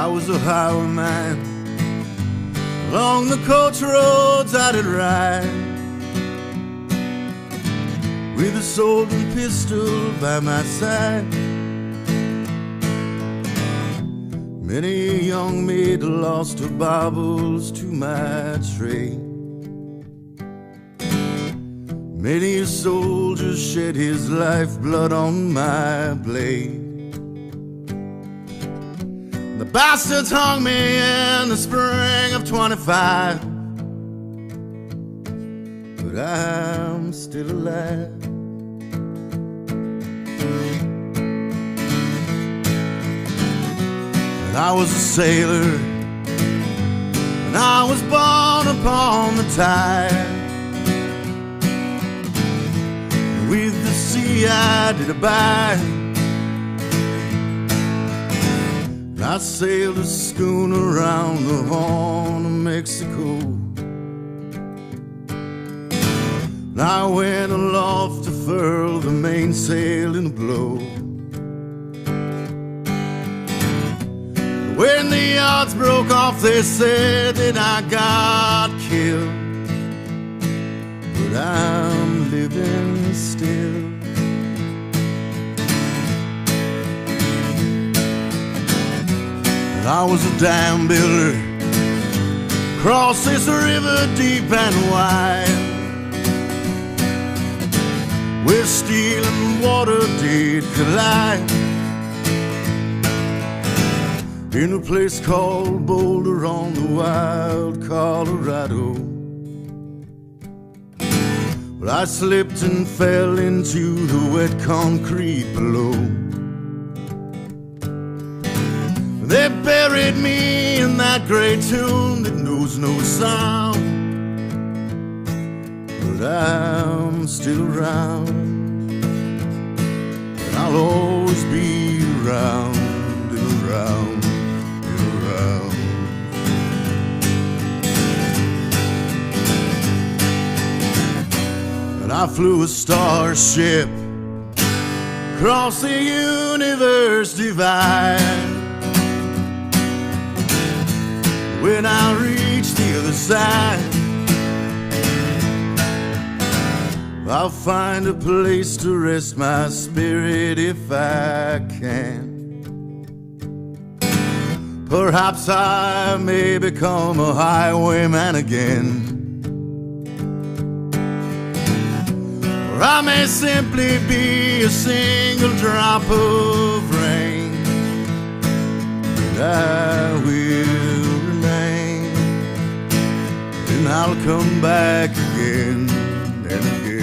I was a highwayman. Along the coach roads I did ride, with a sword and pistol by my side. Many a young maid lost her baubles to my trade. Many a soldier shed his lifeblood on my blade. The bastards hung me in the spring of 25, but I'm still alive. And I was a sailor, and I was born upon the tide. With the sea I did abide. I sailed a schooner around the Horn of Mexico. I went aloft to furl the mainsail in a blow. When the yards broke off, they said that I got killed, but I'm living still. And I was a dam builder across this river deep and wide, where steel and water did collide, in a place called Boulder on the wild Colorado. Well, I slipped and fell into the wet concrete below. They buried me in that great tomb that knows no sound, but I'm still around, and I'll always be around and around and around. And I flew a starship across the universe divide. When I reach the other side, I'll find a place to rest my spirit if I can. Perhaps I may become a highwayman again, or I may simply be a single drop of rain, but I will remain, and I'll come back again and again.